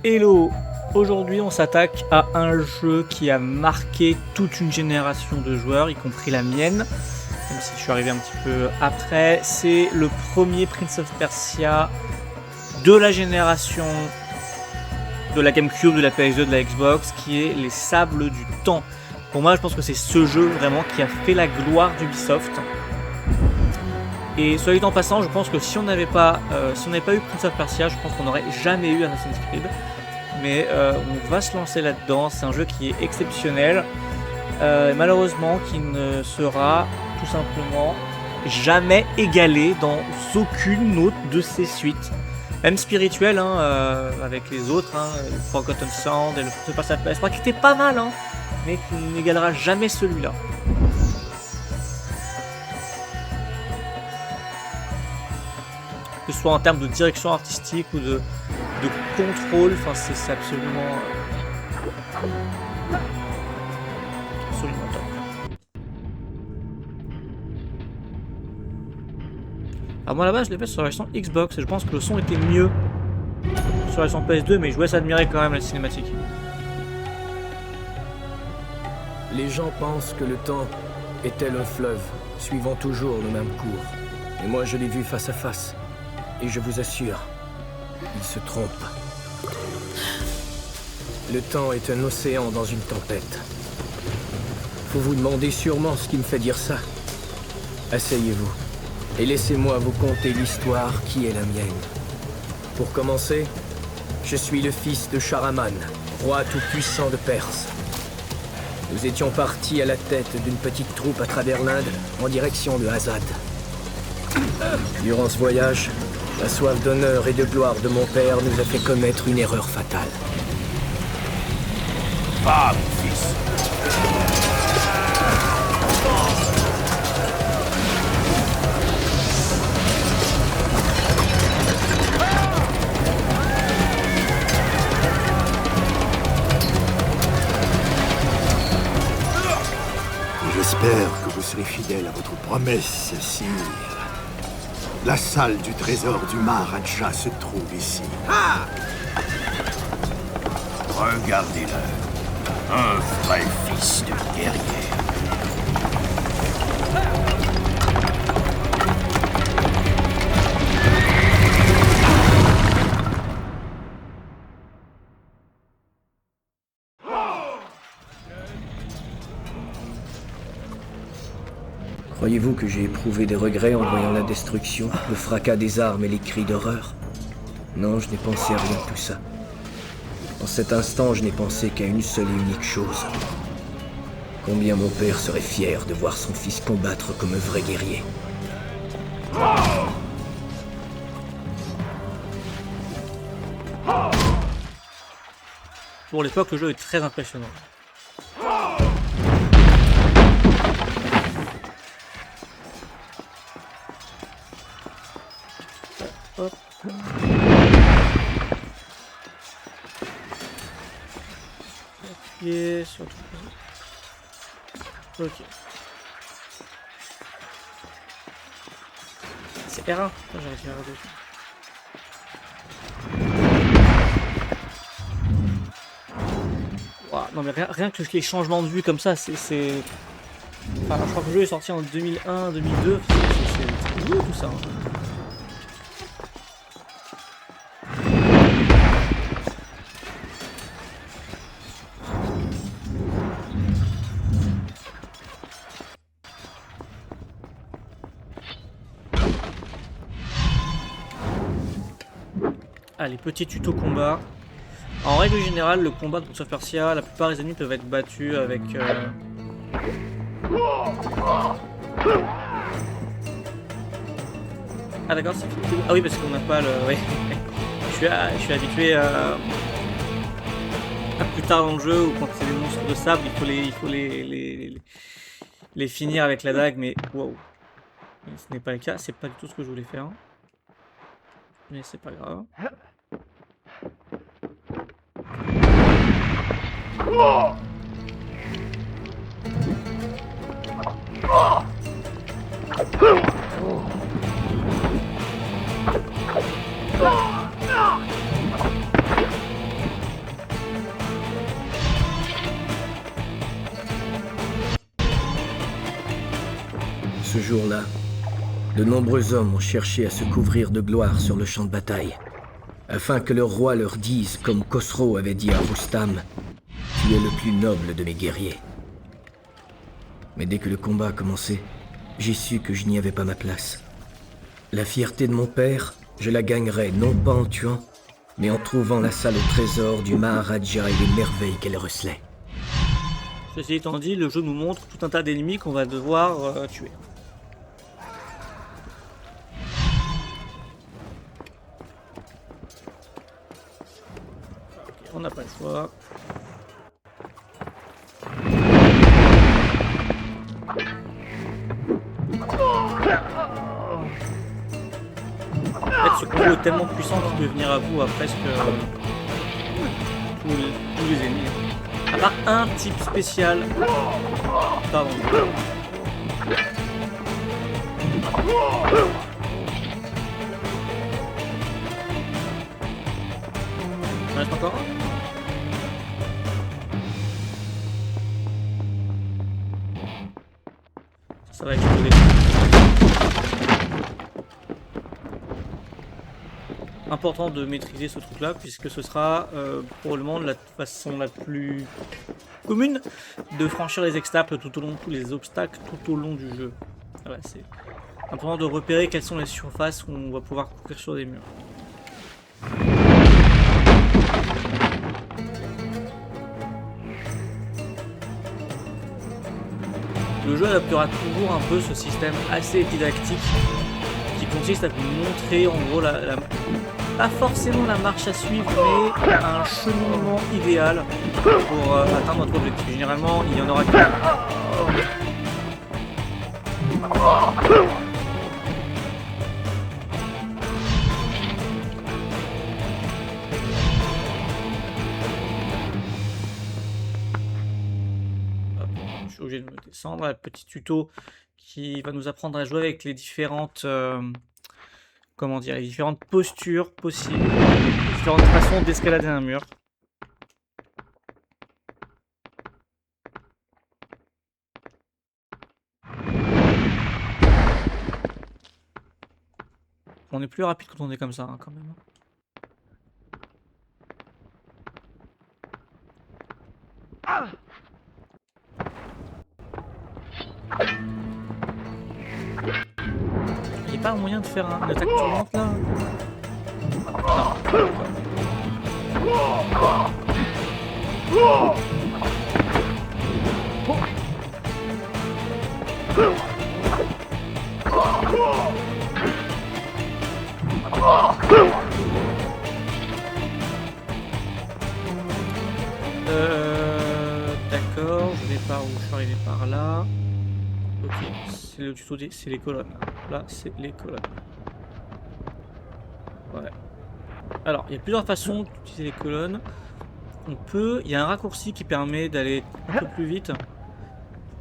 Hello! Aujourd'hui, on s'attaque à un jeu qui a marqué toute une génération de joueurs, y compris la mienne, même si je suis arrivé un petit peu après. C'est le premier Prince of Persia de la génération de la GameCube, de la PS2, de la Xbox, qui est les Sables du Temps. Pour moi, je pense que c'est ce jeu vraiment qui a fait la gloire d'Ubisoft. Et soit dit en passant, je pense que si on n'avait pas eu Prince of Persia, je pense qu'on n'aurait jamais eu Assassin's Creed. Mais on va se lancer là-dedans. C'est un jeu qui est exceptionnel, malheureusement qui ne sera tout simplement jamais égalé dans aucune autre de ses suites, même spirituelle, avec les autres, le Forgotten Sand et le Prince of Persia PS3 qui était pas mal, mais qui n'égalera jamais celui-là. Que ce soit en termes de direction artistique ou de contrôle, enfin c'est absolument top. Alors moi là-bas je l'ai fait sur la version Xbox et je pense que le son était mieux sur la version PS2, mais je vous laisse admirer quand même la cinématique. Les gens pensent que le temps est tel un fleuve, suivant toujours le même cours. Et moi je l'ai vu face à face. Et je vous assure, il se trompe. Le temps est un océan dans une tempête. Vous vous demandez sûrement ce qui me fait dire ça. Asseyez-vous et laissez-moi vous conter l'histoire qui est la mienne. Pour commencer, je suis le fils de Sharaman, roi tout-puissant de Perse. Nous étions partis à la tête d'une petite troupe à travers l'Inde en direction de Azad. Durant ce voyage, la soif d'honneur et de gloire de mon père nous a fait commettre une erreur fatale. Ah, mon fils. J'espère que vous serez fidèle à votre promesse, sire. La salle du trésor du Maharaja se trouve ici. Ah! Regardez-le. Un vrai fils de guerrier. Croyez-vous que j'ai éprouvé des regrets en voyant la destruction, le fracas des armes et les cris d'horreur? Non, je n'ai pensé à rien de tout ça. En cet instant, je n'ai pensé qu'à une seule et unique chose. Combien mon père serait fier de voir son fils combattre comme un vrai guerrier. Pour l'époque, le jeu est très impressionnant. Hop. Appuyer sur tout. Ok. C'est R1. J'arrive à R2. Wow, non mais rien que les changements de vue comme ça, c'est... Enfin, je crois que le jeu est sorti en 2001, 2002. C'est nouveau tout ça. Allez, petit tuto combat. En règle générale, le combat de Prince of Persia, la plupart des ennemis peuvent être battus avec... Ah d'accord, c'est... Ah oui, parce qu'on n'a pas le... Oui. Je suis habitué à plus tard dans le jeu, où quand c'est des monstres de sable, il faut les finir avec la dague, mais... Wow. Ce n'est pas le cas, c'est pas du tout ce que je voulais faire. Mais c'est pas grave. ce jour-là, de nombreux hommes ont cherché à se couvrir de gloire sur le champ de bataille, afin que leur roi leur dise, comme Khosrow avait dit à Rustam, « Tu es le plus noble de mes guerriers. » Mais dès que le combat a commencé, j'ai su que je n'y avais pas ma place. La fierté de mon père, je la gagnerais non pas en tuant, mais en trouvant la salle au trésor du Maharaja et les merveilles qu'elle recelait. Ceci étant dit, le jeu nous montre tout un tas d'ennemis qu'on va devoir tuer. Ok, on n'a pas le choix. En fait, ce combo est tellement puissant qu'il peut venir à vous à presque tous les ennemis. À part un type spécial. Pardon. Il reste encore un. Ça va exploser. Important de maîtriser ce truc là puisque ce sera probablement la façon la plus commune de franchir les obstacles tout au long du jeu. Voilà, c'est important de repérer quelles sont les surfaces où on va pouvoir courir sur des murs. Le jeu adaptera toujours un peu ce système assez didactique qui consiste à vous montrer en gros pas forcément la marche à suivre, mais un cheminement idéal pour atteindre notre objectif. Généralement, il y en aura qu'un. Je suis obligé de me descendre. Un petit tuto qui va nous apprendre à jouer avec les différentes... comment dire, les différentes postures possibles, les différentes façons d'escalader un mur. On est plus rapide quand on est comme ça, hein, quand même. Il n'y a pas un moyen de faire une attaque tournante là? D'accord, je vais par où? Je suis arrivé par là. Ok, c'est le tuto, c'est les colonnes. Là, c'est les colonnes. Ouais. Alors, il y a plusieurs façons d'utiliser les colonnes. Il y a un raccourci qui permet d'aller un peu plus vite.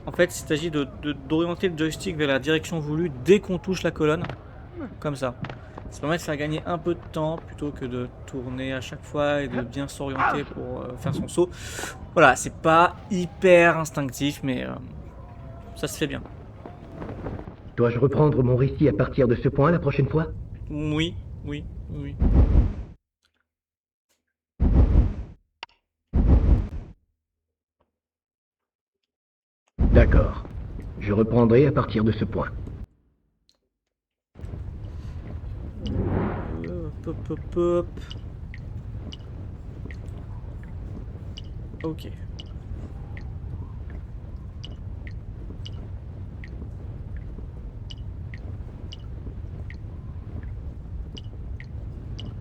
En fait, il s'agit d'orienter le joystick vers la direction voulue dès qu'on touche la colonne. Comme ça. Ça permet de faire gagner un peu de temps plutôt que de tourner à chaque fois et de bien s'orienter pour faire son saut. Voilà, c'est pas hyper instinctif, mais ça se fait bien. Dois-je reprendre mon récit à partir de ce point la prochaine fois? Oui. D'accord. Je reprendrai à partir de ce point. Hop. Ok.